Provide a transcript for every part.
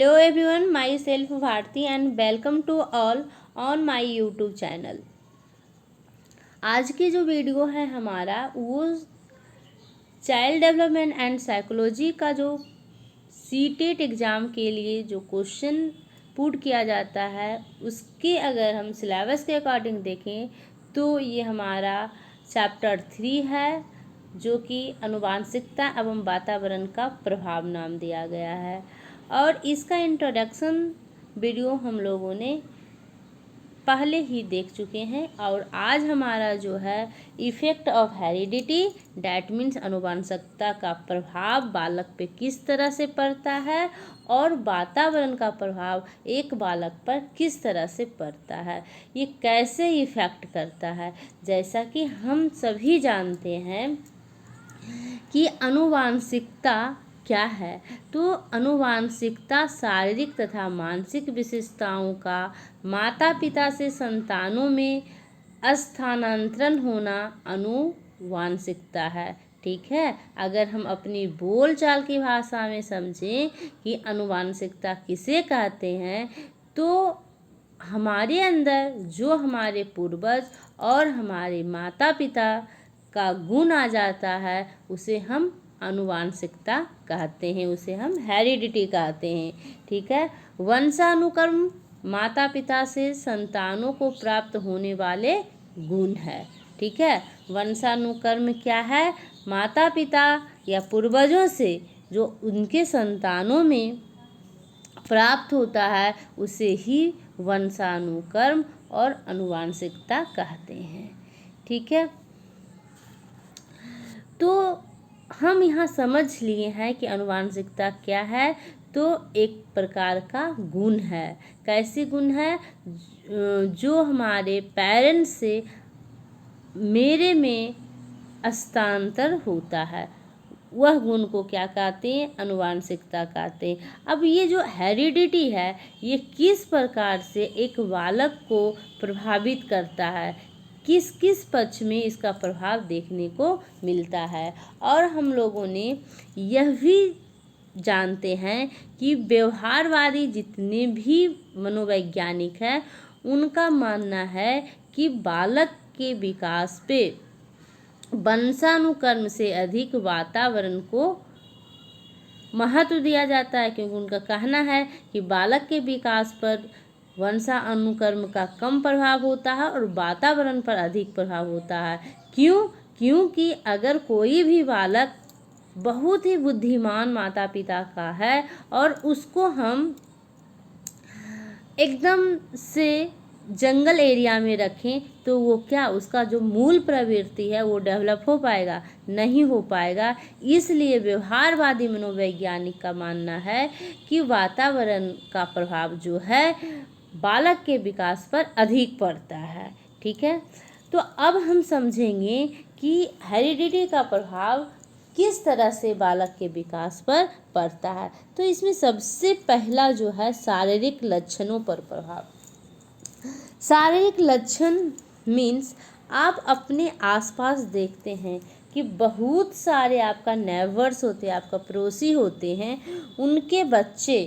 Hello everyone, myself Bharti and welcome to all on my YouTube channel। आज की जो video है हमारा वो चाइल्ड डेवलपमेंट एंड साइकोलॉजी का जो सीटेट एग्ज़ाम के लिए जो क्वेश्चन पुट किया जाता है उसके अगर हम सिलेबस के अकॉर्डिंग देखें तो ये हमारा चैप्टर 3 है जो कि आनुवांशिकता एवं वातावरण का प्रभाव नाम दिया गया है। और इसका इंट्रोडक्शन वीडियो हम लोगों ने पहले ही देख चुके हैं। और आज हमारा जो है effect of heredity that means आनुवांशिकता का प्रभाव बालक पे किस तरह से पड़ता है और वातावरण का प्रभाव एक बालक पर किस तरह से पड़ता है, ये कैसे इफ़ेक्ट करता है। जैसा कि हम सभी जानते हैं कि आनुवांशिकता क्या है, तो आनुवांशिकता शारीरिक तथा मानसिक विशेषताओं का माता पिता से संतानों में स्थानांतरण होना आनुवांशिकता है। ठीक है, अगर हम अपनी बोलचाल की भाषा में समझें कि आनुवांशिकता किसे कहते हैं तो हमारे अंदर जो हमारे पूर्वज और हमारे माता पिता का गुण आ जाता है उसे हम आनुवांशिकता कहते हैं, उसे हम हेरिडिटी कहते हैं। ठीक है, वंशानुक्रम माता पिता से संतानों को प्राप्त होने वाले गुण है। ठीक है, वंशानुक्रम क्या है, माता पिता या पूर्वजों से जो उनके संतानों में प्राप्त होता है उसे ही वंशानुक्रम और आनुवांशिकता कहते हैं। ठीक है, तो हम यहाँ समझ लिए हैं कि आनुवांशिकता क्या है, तो एक प्रकार का गुण है। कैसी गुण है, जो हमारे पेरेंट्स से मेरे में हस्तांतर होता है वह गुण को क्या कहते हैं, आनुवांशिकता कहते हैं। अब ये जो हेरिडिटी है ये किस प्रकार से एक बालक को प्रभावित करता है, किस किस पक्ष में इसका प्रभाव देखने को मिलता है। और हम लोगों ने यह भी जानते हैं कि व्यवहारवादी जितने भी मनोवैज्ञानिक हैं उनका मानना है कि बालक के विकास पे वंशानुक्रम से अधिक वातावरण को महत्व दिया जाता है, क्योंकि उनका कहना है कि बालक के विकास पर वंशानुक्रम का कम प्रभाव होता है और वातावरण पर अधिक प्रभाव होता है। क्योंकि अगर कोई भी बालक बहुत ही बुद्धिमान माता पिता का है और उसको हम एकदम से जंगल एरिया में रखें तो वो क्या, उसका जो मूल प्रवृत्ति है वो डेवलप हो पाएगा, नहीं हो पाएगा। इसलिए व्यवहारवादी मनोवैज्ञानिक का मानना है कि वातावरण का प्रभाव जो है बालक के विकास पर अधिक पड़ता है। ठीक है, तो अब हम समझेंगे कि हेरिडिटी का प्रभाव किस तरह से बालक के विकास पर पड़ता है। तो इसमें सबसे पहला जो है शारीरिक लक्षणों पर प्रभाव। शारीरिक लक्षण मीन्स आप अपने आसपास देखते हैं कि बहुत सारे आपका नेबर्स होते हैं, आपका पड़ोसी होते हैं, उनके बच्चे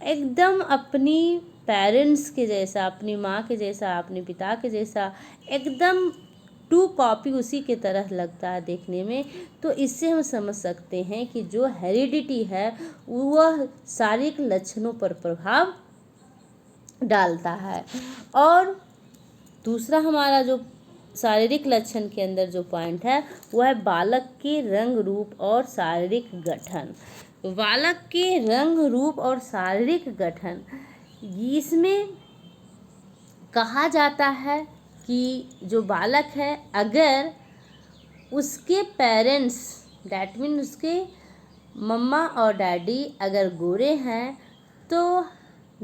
एकदम अपनी पेरेंट्स के जैसा, अपनी माँ के जैसा, अपने पिता के जैसा एकदम टू कॉपी उसी के तरह लगता है देखने में। तो इससे हम समझ सकते हैं कि जो हेरिडिटी है वह शारीरिक लक्षणों पर प्रभाव डालता है। और दूसरा हमारा जो शारीरिक लक्षण के अंदर जो पॉइंट है वह है बालक के रंग रूप और शारीरिक गठन। बालक के रंग रूप और शारीरिक गठन, इसमें कहा जाता है कि जो बालक है अगर उसके पेरेंट्स डैट मीन उसके मम्मा और डैडी अगर गोरे हैं तो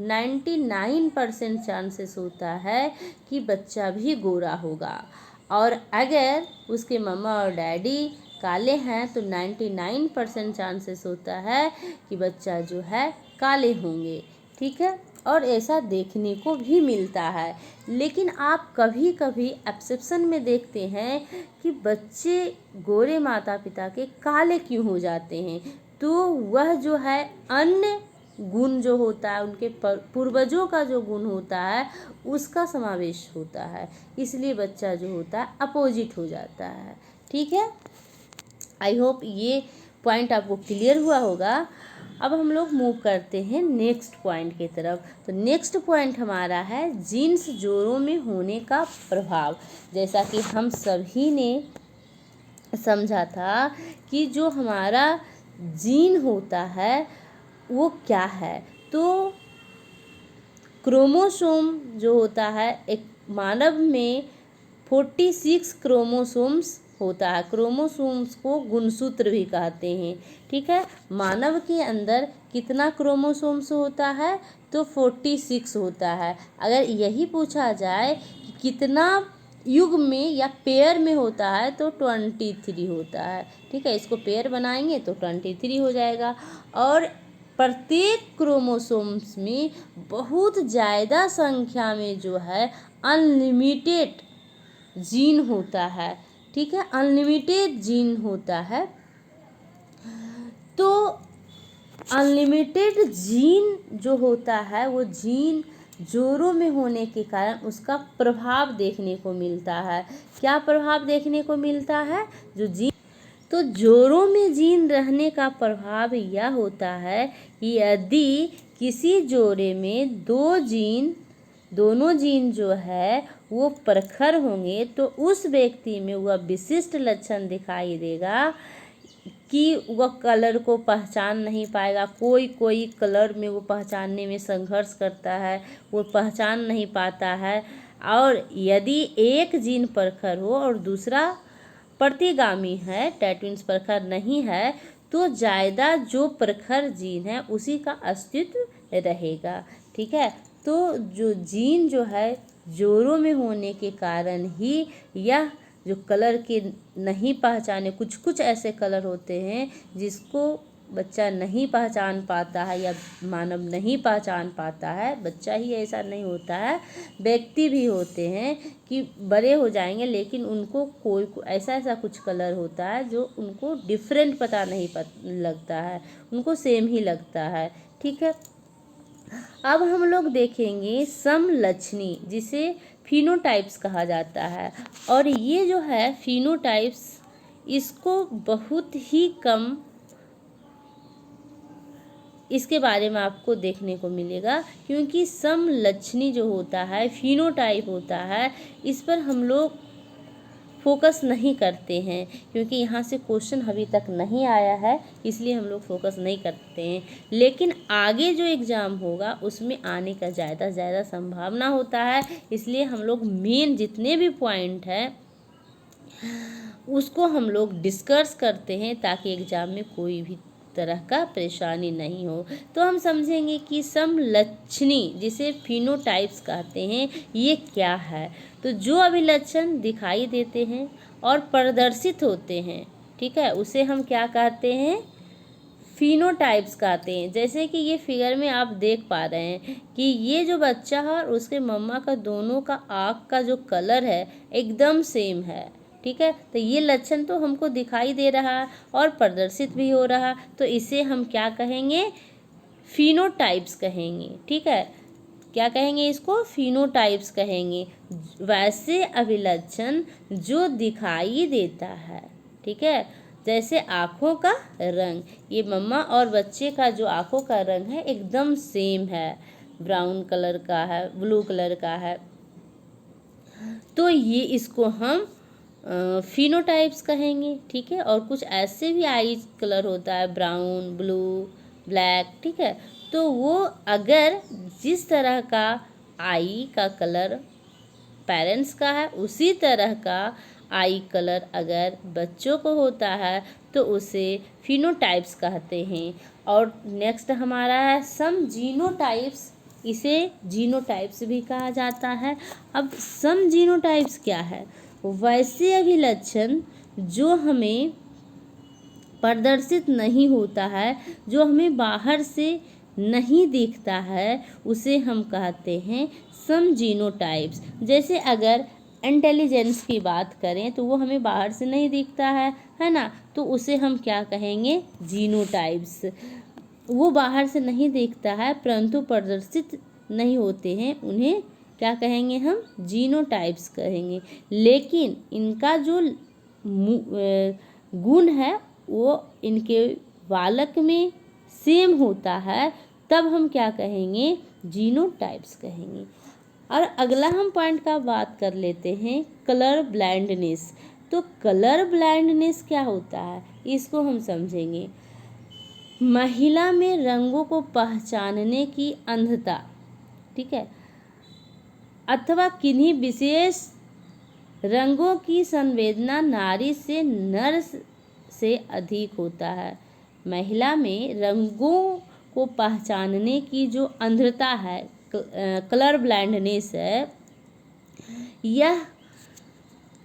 99% चांसेस होता है कि बच्चा भी गोरा होगा, और अगर उसके मम्मा और डैडी काले हैं तो 99% चांसेस होता है कि बच्चा जो है काले होंगे। ठीक है, और ऐसा देखने को भी मिलता है। लेकिन आप कभी कभी एक्सेप्शन में देखते हैं कि बच्चे गोरे माता पिता के काले क्यों हो जाते हैं, तो वह जो है अन्य गुण जो होता है, उनके पूर्वजों का जो गुण होता है उसका समावेश होता है, इसलिए बच्चा जो होता है अपोजिट हो जाता है। ठीक है, आई होप ये पॉइंट आपको क्लियर हुआ होगा। अब हम लोग मूव करते हैं नेक्स्ट पॉइंट की तरफ। तो नेक्स्ट पॉइंट हमारा है जीन्स जोड़ों में होने का प्रभाव। जैसा कि हम सभी ने समझा था कि जो हमारा जीन होता है वो क्या है, तो क्रोमोसोम जो होता है, एक मानव में 46 क्रोमोसोम्स होता है। क्रोमोसोम्स को गुणसूत्र भी कहते हैं। ठीक है, मानव के अंदर कितना क्रोमोसोम्स होता है, तो 46 होता है। अगर यही पूछा जाए कि कितना युग में या पेयर में होता है, तो 23 होता है। ठीक है, इसको पेयर बनाएंगे तो 23 हो जाएगा। और प्रत्येक क्रोमोसोम्स में बहुत ज़्यादा संख्या में जो है अनलिमिटेड जीन होता है। ठीक है, अनलिमिटेड जीन होता है। तो अनलिमिटेड जीन जो होता है वो जीन जोड़ों में होने के कारण उसका प्रभाव देखने को मिलता है। क्या प्रभाव देखने को मिलता है? जो जीन, तो जोड़ों में जीन रहने का प्रभाव यह होता है कि यदि किसी जोड़े में दोनों जीन जो है वो प्रखर होंगे, तो उस व्यक्ति में वह विशिष्ट लक्षण दिखाई देगा कि वह कलर को पहचान नहीं पाएगा। कोई कलर में वो पहचानने में संघर्ष करता है, वो पहचान नहीं पाता है। और यदि एक जीन प्रखर हो और दूसरा प्रतिगामी है, टैट्विन्स प्रखर नहीं है, तो ज़्यादा जो प्रखर जीन है उसी का अस्तित्व रहेगा। ठीक है, तो जो जीन जो है जोड़ों में होने के कारण ही यह जो कलर के नहीं पहचाने, कुछ ऐसे कलर होते हैं जिसको बच्चा नहीं पहचान पाता है या मानव नहीं पहचान पाता है। बच्चा ही ऐसा नहीं होता है, व्यक्ति भी होते हैं कि बड़े हो जाएंगे लेकिन उनको कोई ऐसा कुछ कलर होता है जो उनको डिफरेंट पता नहीं लगता है, उनको सेम ही लगता है। ठीक है, अब हम लोग देखेंगे समलक्षणी, जिसे फिनोटाइप्स कहा जाता है। और ये जो है फिनोटाइप्स, इसको बहुत ही कम इसके बारे में आपको देखने को मिलेगा, क्योंकि समलक्षणी जो होता है, फिनोटाइप होता है, इस पर हम लोग फोकस नहीं करते हैं, क्योंकि यहाँ से क्वेश्चन अभी तक नहीं आया है, इसलिए हम लोग फोकस नहीं करते हैं। लेकिन आगे जो एग्ज़ाम होगा उसमें आने का ज़्यादा संभावना होता है, इसलिए हम लोग मेन जितने भी पॉइंट हैं उसको हम लोग डिस्कस करते हैं, ताकि एग्ज़ाम में कोई भी तरह का परेशानी नहीं हो। तो हम समझेंगे कि समलक्षणी, जिसे फिनोटाइप्स कहते हैं, ये क्या है। तो जो अभिलक्षण दिखाई देते हैं और प्रदर्शित होते हैं, ठीक है, उसे हम क्या कहते हैं? फिनोटाइप्स कहते हैं। जैसे कि ये फिगर में आप देख पा रहे हैं कि ये जो बच्चा है और उसके मम्मा का दोनों का आँख का जो कलर है एकदम सेम है। ठीक है, तो ये लक्षण तो हमको दिखाई दे रहा है और प्रदर्शित भी हो रहा, तो इसे हम क्या कहेंगे? फिनोटाइप्स कहेंगे। ठीक है, क्या कहेंगे इसको? फिनोटाइप्स कहेंगे। वैसे अभिलक्षण जो दिखाई देता है, ठीक है, जैसे आँखों का रंग, ये मम्मा और बच्चे का जो आँखों का रंग है एकदम सेम है, ब्राउन कलर का है, ब्लू कलर का है, तो ये इसको हम फिनोटाइप्स कहेंगे। ठीक है, और कुछ ऐसे भी आई कलर होता है, ब्राउन, ब्लू, ब्लैक। ठीक है, तो वो अगर जिस तरह का आई का कलर पेरेंट्स का है, उसी तरह का आई कलर अगर बच्चों को होता है तो उसे फिनोटाइप्स कहते हैं। और नेक्स्ट हमारा है सम जीनोटाइप्स, इसे जीनोटाइप्स भी कहा जाता है। अब सम जीनोटाइप्स क्या है? वैसे अभिलक्षण जो हमें प्रदर्शित नहीं होता है, जो हमें बाहर से नहीं दिखता है, उसे हम कहते हैं सम जीनोटाइप्स। जैसे अगर इंटेलिजेंस की बात करें तो वो हमें बाहर से नहीं दिखता है ना, तो उसे हम क्या कहेंगे? जीनोटाइप्स। वो बाहर से नहीं दिखता है परंतु प्रदर्शित नहीं होते हैं, उन्हें क्या कहेंगे हम? जीनोटाइप्स कहेंगे। लेकिन इनका जो गुण है वो इनके बालक में सेम होता है, तब हम क्या कहेंगे? जीनोटाइप्स कहेंगे। और अगला हम पॉइंट का बात कर लेते हैं, कलर ब्लाइंडनेस। तो कलर ब्लाइंडनेस क्या होता है, इसको हम समझेंगे। महिला में रंगों को पहचानने की अंधता, ठीक है, अथवा किन्हीं विशेष रंगों की संवेदना नारी से नर से अधिक होता है। महिला में रंगों को पहचानने की जो अंधता है, कलर ब्लाइंडनेस है, यह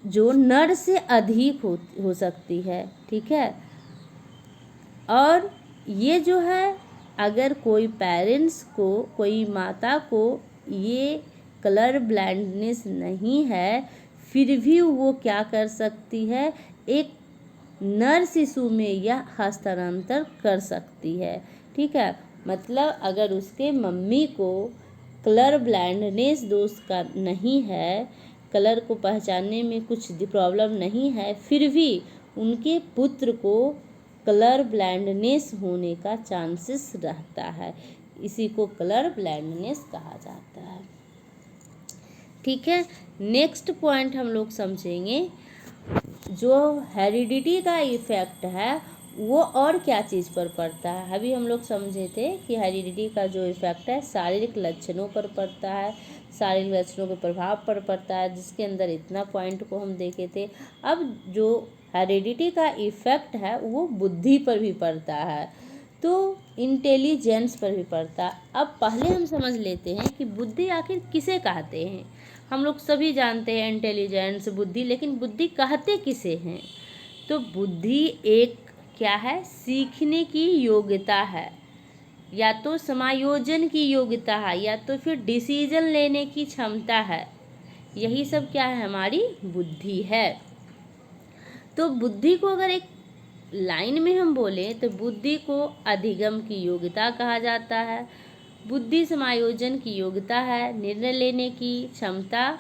जो नर से अधिक हो सकती है, ठीक है। और ये जो है, अगर कोई पेरेंट्स को, कोई माता को ये कलर ब्लाइंडनेस नहीं है, फिर भी वो क्या कर सकती है? एक नर शिशु में यह हस्तांतरण कर सकती है, ठीक है। मतलब अगर उसके मम्मी को कलर ब्लाइंडनेस दोष का नहीं है, कलर को पहचानने में कुछ प्रॉब्लम नहीं है, फिर भी उनके पुत्र को कलर ब्लाइंडनेस होने का चांसेस रहता है। इसी को कलर ब्लाइंडनेस कहा जाता है, ठीक है। नेक्स्ट पॉइंट हम लोग समझेंगे, जो हेरिडिटी का इफेक्ट है वो और क्या चीज़ पर पड़ता है। अभी हम लोग समझे थे कि हेरिडिटी का जो इफेक्ट है शारीरिक लक्षणों पर पड़ता है, शारीरिक लक्षणों के प्रभाव पर पड़ता है, जिसके अंदर इतना पॉइंट को हम देखे थे। अब जो हेरिडिटी का इफेक्ट है वो बुद्धि पर भी पड़ता है, तो इंटेलिजेंस पर भी पड़ता है। अब पहले हम समझ लेते हैं कि बुद्धि आखिर किसे कहते हैं। हम लोग सभी जानते हैं इंटेलिजेंस, बुद्धि, लेकिन बुद्धि कहते किसे हैं? तो बुद्धि एक क्या है? सीखने की योग्यता है, या तो समायोजन की योग्यता है, या तो फिर डिसीजन लेने की क्षमता है। यही सब क्या है? हमारी बुद्धि है। तो बुद्धि को अगर एक लाइन में हम बोले तो बुद्धि को अधिगम की योग्यता कहा जाता है, बुद्धि समायोजन की योग्यता है, निर्णय लेने की क्षमता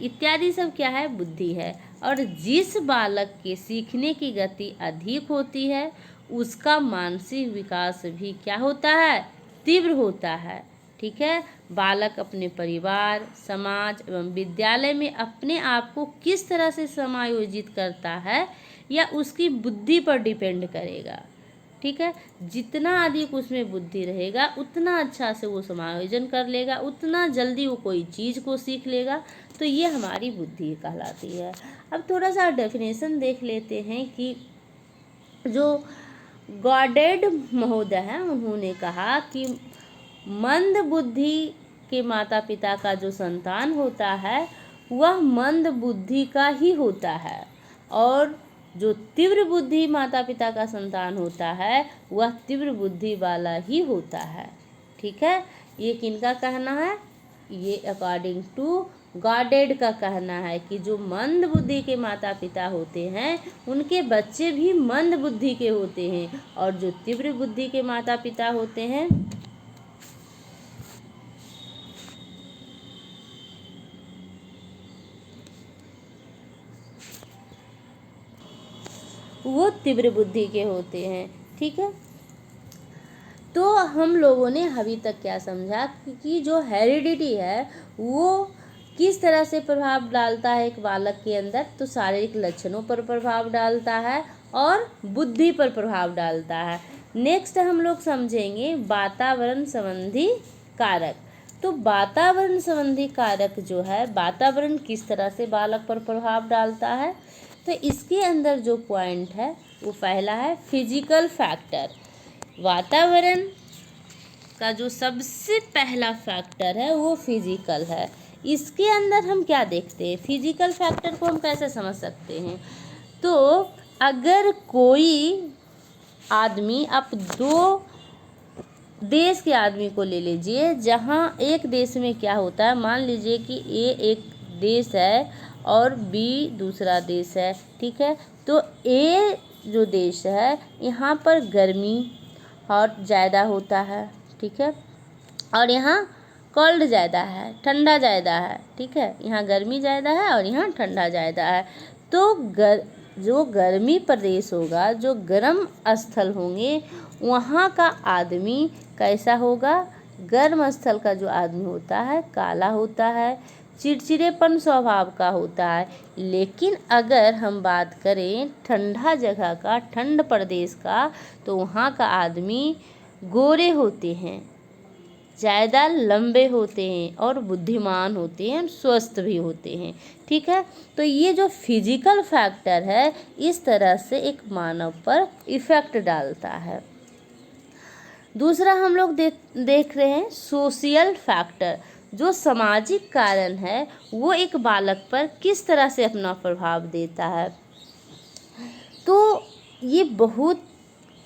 इत्यादि सब क्या है? बुद्धि है। और जिस बालक के सीखने की गति अधिक होती है उसका मानसिक विकास भी क्या होता है? तीव्र होता है, ठीक है। बालक अपने परिवार, समाज एवं विद्यालय में अपने आप को किस तरह से समायोजित करता है या उसकी बुद्धि पर डिपेंड करेगा, ठीक है। जितना अधिक उसमें बुद्धि रहेगा उतना अच्छा से वो समायोजन कर लेगा, उतना जल्दी वो कोई चीज़ को सीख लेगा। तो ये हमारी बुद्धि कहलाती है। अब थोड़ा सा डेफिनेशन देख लेते हैं कि जो गॉडेड महोदय हैं उन्होंने कहा कि मंद बुद्धि के माता पिता का जो संतान होता है वह मंद बुद्धि का ही होता है, और जो तीव्र बुद्धि माता पिता का संतान होता है वह तीव्र बुद्धि वाला ही होता है, ठीक है। ये किनका कहना है? ये अकॉर्डिंग टू गॉडेड का कहना है कि जो मंद बुद्धि के माता पिता होते हैं उनके बच्चे भी मंद बुद्धि के होते हैं, और जो तीव्र बुद्धि के माता पिता होते हैं वो तीव्र बुद्धि के होते हैं, ठीक है। तो हम लोगों ने अभी तक क्या समझा कि जो हेरिडिटी है वो किस तरह से प्रभाव डालता है एक बालक के अंदर। तो शारीरिक लक्षणों पर प्रभाव डालता है और बुद्धि पर प्रभाव डालता है। नेक्स्ट हम लोग समझेंगे वातावरण संबंधी कारक। तो वातावरण संबंधी कारक जो है, वातावरण किस तरह से बालक पर प्रभाव डालता है, तो इसके अंदर जो पॉइंट है वो पहला है फिजिकल फैक्टर। वातावरण का जो सबसे पहला फैक्टर है वो फिजिकल है। इसके अंदर हम क्या देखते हैं? फिजिकल फैक्टर को हम कैसे समझ सकते हैं? तो अगर कोई आदमी, आप दो देश के आदमी को ले लीजिए, जहाँ एक देश में क्या होता है, मान लीजिए कि ए एक देश है और बी दूसरा देश है, ठीक है। तो ए जो देश है यहाँ पर गर्मी हॉट ज़्यादा होता है, ठीक है, और यहाँ कोल्ड ज़्यादा है, ठंडा ज़्यादा है, ठीक है, यहाँ गर्मी ज़्यादा है और यहाँ ठंडा ज़्यादा है। तो जो गर्मी प्रदेश होगा, जो गर्म स्थल होंगे, वहाँ का आदमी कैसा होगा? गर्म स्थल का जो आदमी होता है काला होता है, चिड़चिड़ेपन स्वभाव का होता है। लेकिन अगर हम बात करें ठंडा जगह का, ठंड प्रदेश का, तो वहाँ का आदमी गोरे होते हैं, ज़्यादा लंबे होते हैं और बुद्धिमान होते हैं, स्वस्थ भी होते हैं, ठीक है। तो ये जो फिजिकल फैक्टर है इस तरह से एक मानव पर इफ़ेक्ट डालता है। दूसरा हम लोग देख रहे हैं सोशल फैक्टर। जो सामाजिक कारण है वो एक बालक पर किस तरह से अपना प्रभाव देता है। तो ये बहुत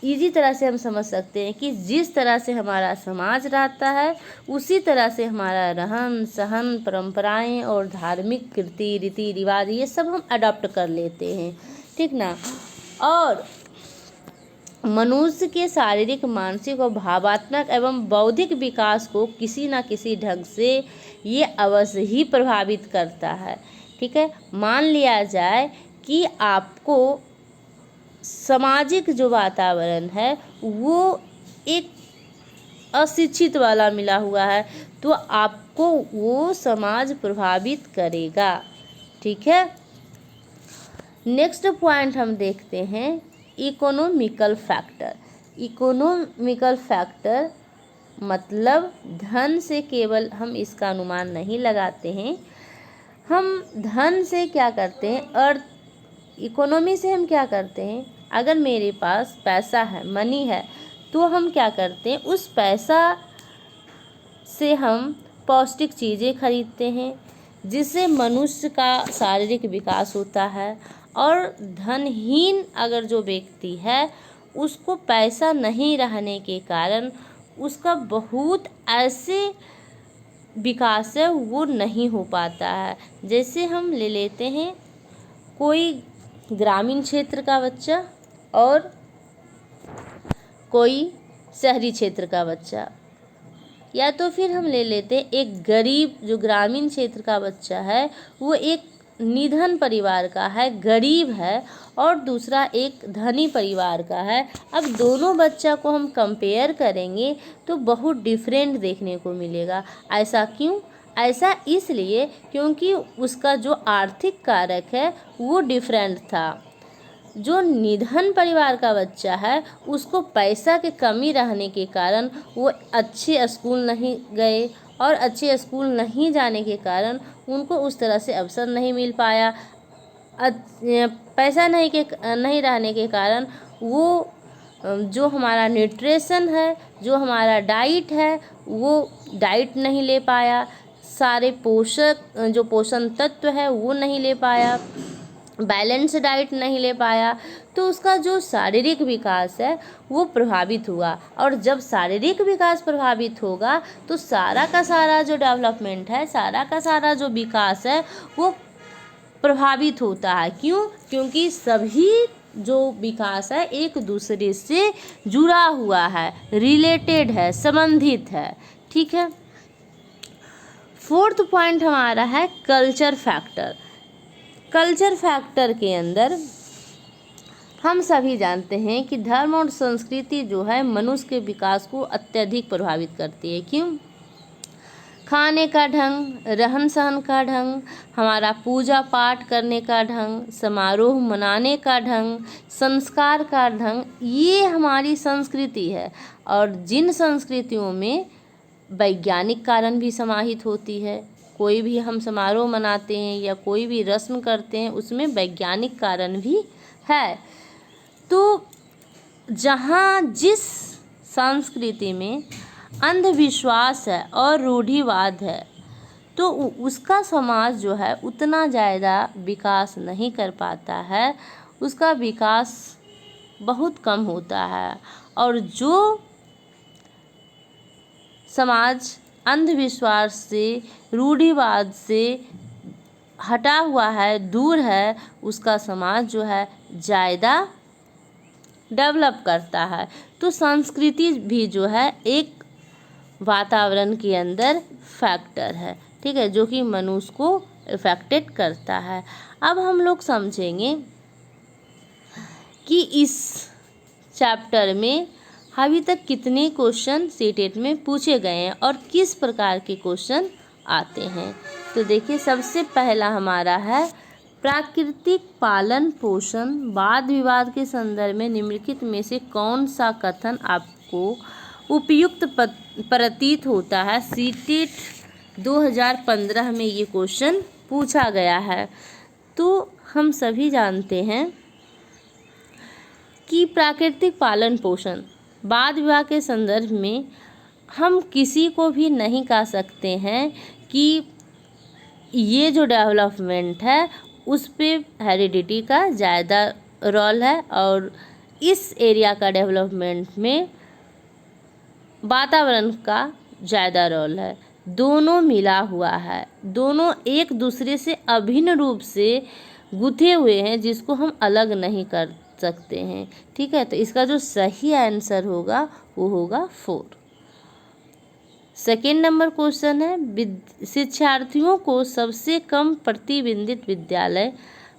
इजी तरह से हम समझ सकते हैं कि जिस तरह से हमारा समाज रहता है उसी तरह से हमारा रहन सहन, परंपराएं और धार्मिक कृति, रीति रिवाज, ये सब हम अडॉप्ट कर लेते हैं, ठीक ना। और मनुष्य के शारीरिक, मानसिक और भावात्मक एवं बौद्धिक विकास को किसी न किसी ढंग से ये अवश्य ही प्रभावित करता है, ठीक है। मान लिया जाए कि आपको सामाजिक जो वातावरण है वो एक अशिक्षित वाला मिला हुआ है, तो आपको वो समाज प्रभावित करेगा, ठीक है। नेक्स्ट पॉइंट हम देखते हैं इकोनॉमिकल फैक्टर। इकोनॉमिकल फैक्टर मतलब धन से केवल हम इसका अनुमान नहीं लगाते हैं, हम धन से क्या करते हैं, अर्थ इकोनॉमी से हम क्या करते हैं, अगर मेरे पास पैसा है, मनी है, तो हम क्या करते हैं, उस पैसा से हम पौष्टिक चीज़ें खरीदते हैं जिससे मनुष्य का शारीरिक विकास होता है। और धनहीन अगर जो व्यक्ति है उसको पैसा नहीं रहने के कारण उसका बहुत ऐसे विकास है वो नहीं हो पाता है। जैसे हम ले लेते हैं कोई ग्रामीण क्षेत्र का बच्चा और कोई शहरी क्षेत्र का बच्चा, या तो फिर हम ले लेते हैं एक गरीब, जो ग्रामीण क्षेत्र का बच्चा है वो एक निधन परिवार का है, गरीब है, और दूसरा एक धनी परिवार का है। अब दोनों बच्चा को हम कंपेयर करेंगे तो बहुत डिफरेंट देखने को मिलेगा। ऐसा क्यों? ऐसा इसलिए क्योंकि उसका जो आर्थिक कारक है वो डिफरेंट था। जो निधन परिवार का बच्चा है उसको पैसा की कमी रहने के कारण वो अच्छे स्कूल नहीं गए, और अच्छे स्कूल नहीं जाने के कारण उनको उस तरह से अवसर नहीं मिल पाया। पैसा नहीं रहने के कारण वो जो हमारा न्यूट्रिशन है, जो हमारा डाइट है, वो डाइट नहीं ले पाया, सारे पोषण तत्व है वो नहीं ले पाया, बैलेंस डाइट नहीं ले पाया, तो उसका जो शारीरिक विकास है वो प्रभावित हुआ। और जब शारीरिक विकास प्रभावित होगा तो सारा का सारा जो डेवलपमेंट है, सारा का सारा जो विकास है वो प्रभावित होता है। क्यों? क्योंकि सभी जो विकास है एक दूसरे से जुड़ा हुआ है, रिलेटेड है, संबंधित है, ठीक है। फोर्थ पॉइंट हमारा है कल्चर फैक्टर। कल्चर फैक्टर के अंदर हम सभी जानते हैं कि धर्म और संस्कृति जो है मनुष्य के विकास को अत्यधिक प्रभावित करती है। क्यों? खाने का ढंग, रहन सहन का ढंग, हमारा पूजा पाठ करने का ढंग, समारोह मनाने का ढंग, संस्कार का ढंग, ये हमारी संस्कृति है। और जिन संस्कृतियों में वैज्ञानिक कारण भी समाहित होती है, कोई भी हम समारोह मनाते हैं या कोई भी रस्म करते हैं उसमें वैज्ञानिक कारण भी है। तो जहाँ जिस संस्कृति में अंधविश्वास है और रूढ़िवाद है तो उसका समाज जो है उतना ज़्यादा विकास नहीं कर पाता है, उसका विकास बहुत कम होता है। और जो समाज अंधविश्वास से, रूढ़िवाद से हटा हुआ है, दूर है, उसका समाज जो है ज़्यादा डेवलप करता है। तो संस्कृति भी जो है एक वातावरण के अंदर फैक्टर है, ठीक है, जो कि मनुष्य को इफेक्टेड करता है। अब हम लोग समझेंगे कि इस चैप्टर में अभी तक कितने क्वेश्चन सीटेट में पूछे गए हैं और किस प्रकार के क्वेश्चन आते हैं। तो देखिए, सबसे पहला हमारा है प्राकृतिक पालन पोषण वाद विवाद के संदर्भ में निम्नलिखित में से कौन सा कथन आपको उपयुक्त प्रतीत होता है। सीटेट 2015 में ये क्वेश्चन पूछा गया है। तो हम सभी जानते हैं कि प्राकृतिक पालन पोषण वाद विवाद के संदर्भ में हम किसी को भी नहीं कह सकते हैं कि ये जो डेवलपमेंट है उस पे हेरिडिटी का ज़्यादा रोल है और इस एरिया का डेवलपमेंट में वातावरण का ज़्यादा रोल है। दोनों मिला हुआ है, दोनों एक दूसरे से अभिन्न रूप से गुथे हुए हैं, जिसको हम अलग नहीं कर सकते हैं, ठीक है। तो इसका जो सही आंसर होगा वो होगा 4। सेकेंड नंबर क्वेश्चन है शिक्षार्थियों को सबसे कम प्रतिबंधित विद्यालय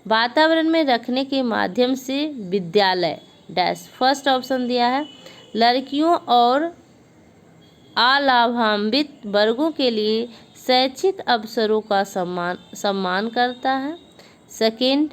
वातावरण में रखने के माध्यम से विद्यालय डैश। फर्स्ट ऑप्शन दिया है लड़कियों और अलाभान्वित वर्गों के लिए शैक्षिक अवसरों का सम्मान करता है। सेकेंड,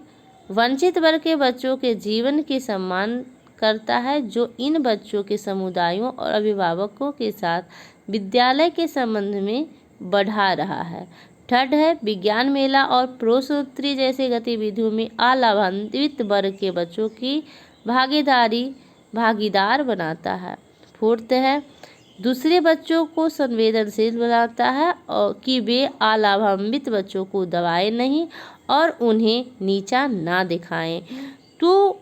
वंचित वर्ग के बच्चों के जीवन के सम्मान करता है, जो इन बच्चों के समुदायों और अभिभावकों के साथ विद्यालय के संबंध में बढ़ा रहा है। थर्ड है विज्ञान मेला और प्रश्नोत्तरी जैसे गतिविधियों में अलाभान्वित वर्ग के बच्चों की भागीदार बनाता है। फोर्थ है दूसरे बच्चों को संवेदनशील बनाता है और कि वे अलाभान्वित बच्चों को दबाएं नहीं और उन्हें नीचा ना दिखाएं। तो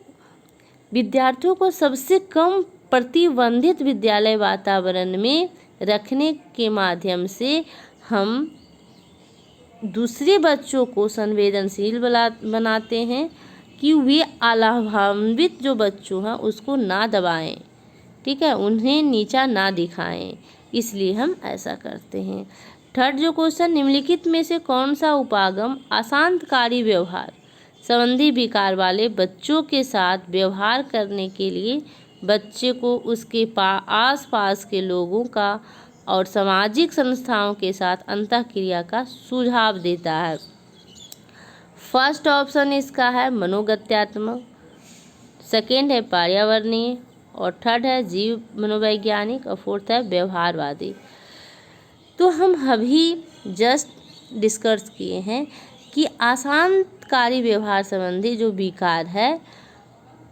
विद्यार्थियों को सबसे कम प्रतिबंधित विद्यालय वातावरण में रखने के माध्यम से हम दूसरे बच्चों को संवेदनशील बनाते हैं कि वे अलाभान्वित जो बच्चों हैं उसको ना दबाएं, ठीक है, उन्हें नीचा ना दिखाएं, इसलिए हम ऐसा करते हैं। थर्ड जो क्वेश्चन निम्नलिखित में से कौन सा उपागम अशांतकारी व्यवहार संबंधी विकार वाले बच्चों के साथ व्यवहार करने के लिए बच्चे को उसके आसपास के लोगों का और सामाजिक संस्थाओं के साथ अंतःक्रिया का सुझाव देता है। फर्स्ट ऑप्शन इसका है मनोगत्यात्मक, सेकेंड है पर्यावरणीय और थर्ड है जीव मनोवैज्ञानिक और फोर्थ है व्यवहारवादी। तो हम अभी जस्ट डिस्कस किए हैं कि अशांतकारी व्यवहार संबंधी जो विकार है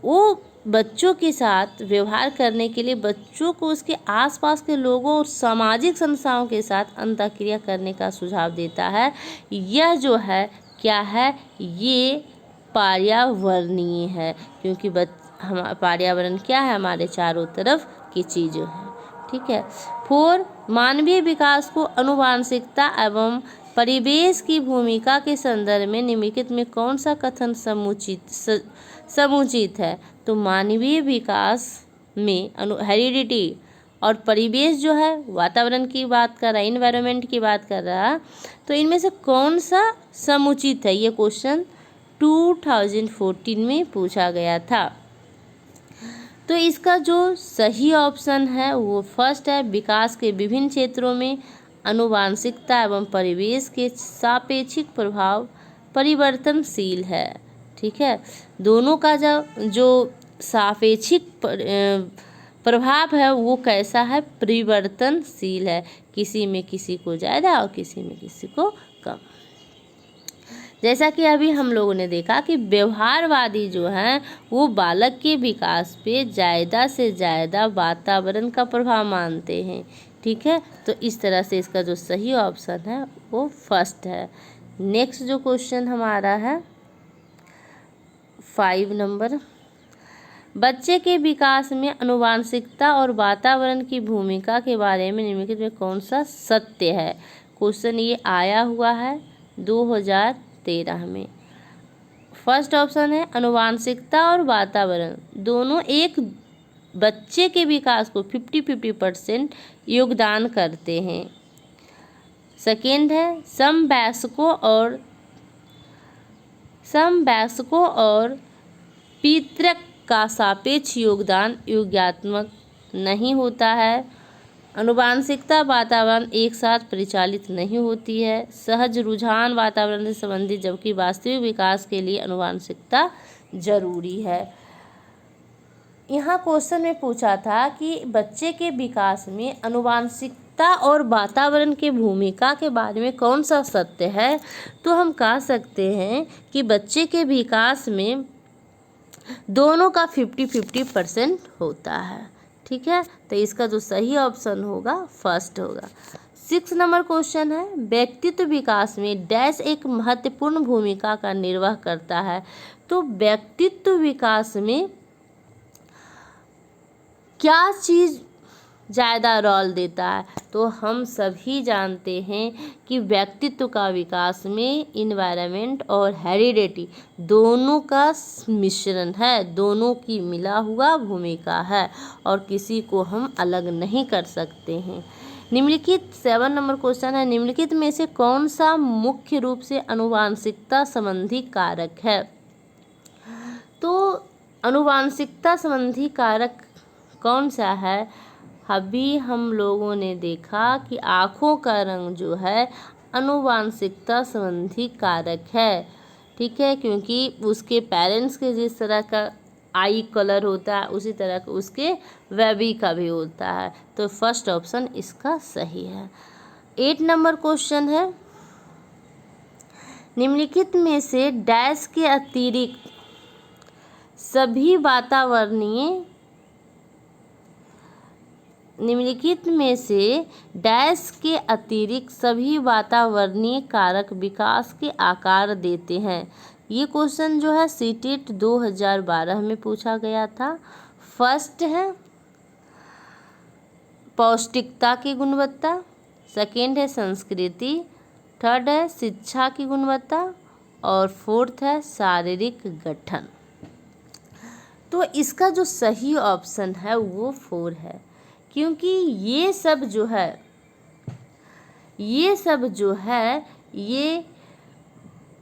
वो बच्चों के साथ व्यवहार करने के लिए बच्चों को उसके आसपास के लोगों और सामाजिक संस्थाओं के साथ अंतःक्रिया करने का सुझाव देता है। यह जो है क्या है, ये पर्यावरणीय है, क्योंकि पर्यावरण क्या है, हमारे चारों तरफ की चीज़ें हैं, ठीक है। 4 मानवीय विकास को आनुवांशिकता एवं परिवेश की भूमिका के संदर्भ में निम्नलिखित में कौन सा कथन समुचित है। तो मानवीय विकास में हेरिडिटी और परिवेश जो है वातावरण की बात कर रहा है, इन्वायरमेंट की बात कर रहा है, तो इनमें से कौन सा समुचित है, ये क्वेश्चन 2014 में पूछा गया था। तो इसका जो सही ऑप्शन है वो फर्स्ट है विकास के विभिन्न क्षेत्रों में आनुवांशिकता एवं परिवेश के सापेक्षिक प्रभाव परिवर्तनशील है, ठीक है। दोनों का जो सापेक्षिक प्रभाव है वो कैसा है, परिवर्तनशील है, किसी में किसी को ज़्यादा और किसी में किसी को कम। जैसा कि अभी हम लोगों ने देखा कि व्यवहारवादी जो हैं वो बालक के विकास पे ज़्यादा से ज़्यादा वातावरण का प्रभाव मानते हैं, ठीक है। तो इस तरह से इसका जो सही ऑप्शन है वो फर्स्ट है। नेक्स्ट जो क्वेश्चन हमारा है 5 नंबर, बच्चे के विकास में आनुवांशिकता और वातावरण की भूमिका के बारे में निम्नलिखित में कौन सा सत्य है। क्वेश्चन ये आया हुआ है 2013 में। फर्स्ट ऑप्शन है आनुवांशिकता और वातावरण दोनों एक बच्चे के विकास को 50-50% योगदान करते हैं। सेकेंड है समवयस्कों और पितृक का सापेक्ष योगदान योगात्मक नहीं होता है। आनुवांशिकता वातावरण एक साथ परिचालित नहीं होती है। सहज रुझान वातावरण से संबंधित, जबकि वास्तविक विकास के लिए आनुवांशिकता जरूरी है। यहाँ क्वेश्चन में पूछा था कि बच्चे के विकास में आनुवांशिकता और वातावरण की भूमिका के बारे में कौन सा सत्य है, तो हम कह सकते हैं कि बच्चे के विकास में दोनों का 50-50% होता है। ठीक है, तो इसका जो सही ऑप्शन होगा फर्स्ट होगा। 6 नंबर क्वेश्चन है व्यक्तित्व विकास में डैश एक महत्वपूर्ण भूमिका का निर्वाह करता है। तो व्यक्तित्व विकास में क्या चीज़ ज़्यादा रोल देता है, तो हम सभी जानते हैं कि व्यक्तित्व का विकास में इन्वायरमेंट और हेरिडिटी दोनों का मिश्रण है, दोनों की मिला हुआ भूमिका है और किसी को हम अलग नहीं कर सकते हैं। निम्नलिखित 7 नंबर क्वेश्चन है निम्नलिखित में से कौन सा मुख्य रूप से आनुवांशिकता संबंधी कारक है। तो आनुवांशिकता संबंधी कारक कौन सा है, अभी हम लोगों ने देखा कि आँखों का रंग जो है आनुवांशिकता संबंधी कारक है। ठीक है, क्योंकि उसके पेरेंट्स के जिस तरह का आई कलर होता है उसी तरह का उसके बेबी का भी होता है, तो फर्स्ट ऑप्शन इसका सही है। 8 नंबर क्वेश्चन है निम्नलिखित में से डैश के अतिरिक्त सभी वातावरणीय निम्नलिखित में से डैश के अतिरिक्त सभी वातावरणीय कारक विकास के आकार देते हैं। ये क्वेश्चन जो है सीटेट 2012 में पूछा गया था। फर्स्ट है पौष्टिकता की गुणवत्ता, सेकेंड है संस्कृति, थर्ड है शिक्षा की गुणवत्ता और फोर्थ है शारीरिक गठन। तो इसका जो सही ऑप्शन है वो 4 है, क्योंकि ये सब जो है ये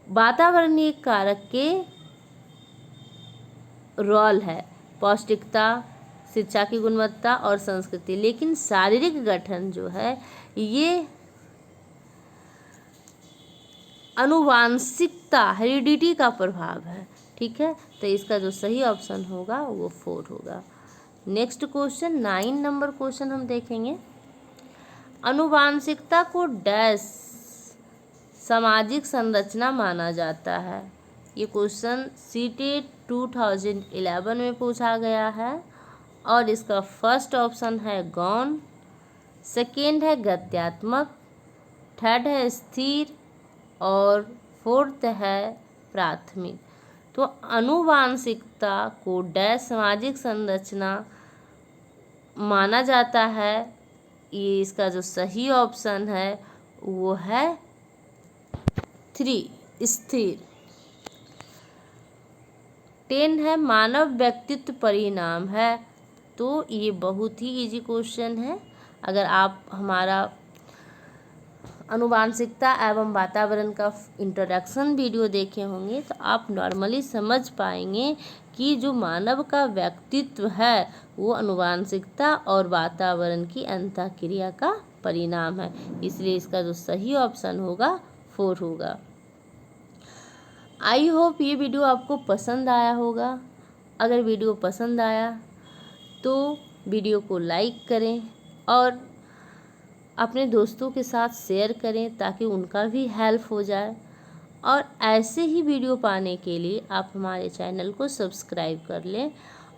वातावरणीय कारक के रोल है, पौष्टिकता, शिक्षा की गुणवत्ता और संस्कृति, लेकिन शारीरिक गठन जो है ये आनुवांशिकता हेरिडिटी का प्रभाव है। ठीक है, तो इसका जो सही ऑप्शन होगा वो 4 होगा। नेक्स्ट क्वेश्चन 9 नंबर क्वेश्चन हम देखेंगे आनुवांशिकता को डैश सामाजिक संरचना माना जाता है। ये क्वेश्चन सीटेट 2011 में पूछा गया है और इसका फर्स्ट ऑप्शन है गौण, सेकेंड है गत्यात्मक, थर्ड है स्थिर और फोर्थ है प्राथमिक। तो आनुवांशिकता को डैश सामाजिक संरचना माना जाता है, ये इसका जो सही ऑप्शन है वो है 3 स्थिर। 10 है मानव व्यक्तित्व परिणाम है। तो ये बहुत ही इजी क्वेश्चन है, अगर आप हमारा आनुवांशिकता एवं वातावरण का इंट्रोडक्शन वीडियो देखे होंगे तो आप नॉर्मली समझ पाएंगे कि जो मानव का व्यक्तित्व है वो आनुवांशिकता और वातावरण की अंतःक्रिया का परिणाम है, इसलिए इसका जो सही ऑप्शन होगा 4 होगा। आई होप ये वीडियो आपको पसंद आया होगा। अगर वीडियो पसंद आया तो वीडियो को लाइक करें और अपने दोस्तों के साथ शेयर करें ताकि उनका भी हेल्प हो जाए, और ऐसे ही वीडियो पाने के लिए आप हमारे चैनल को सब्सक्राइब कर लें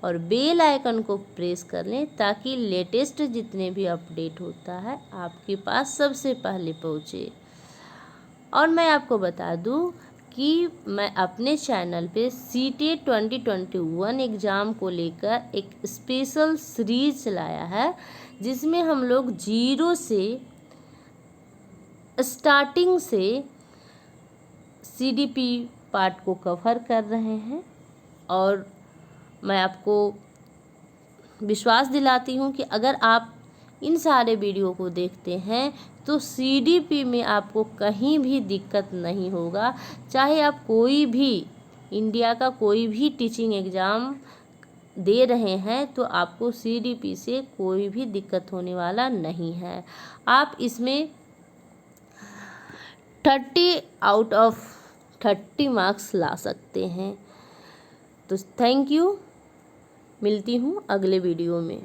और बेल आइकन को प्रेस कर लें ताकि लेटेस्ट जितने भी अपडेट होता है आपके पास सबसे पहले पहुँचे। और मैं आपको बता दूं कि मैं अपने चैनल पे सीटेट 2021 एग्ज़ाम को लेकर एक स्पेशल सीरीज चलाया है, जिसमें हम लोग जीरो से स्टार्टिंग से CDP पार्ट को कवर कर रहे हैं। और मैं आपको विश्वास दिलाती हूँ कि अगर आप इन सारे वीडियो को देखते हैं तो CDP में आपको कहीं भी दिक्कत नहीं होगा। चाहे आप कोई भी इंडिया का कोई भी टीचिंग एग्ज़ाम दे रहे हैं तो आपको CDP से कोई भी दिक्कत होने वाला नहीं है। आप इसमें 30 आउट ऑफ 30 मार्क्स ला सकते हैं। तो थैंक यू, मिलती हूँ अगले वीडियो में।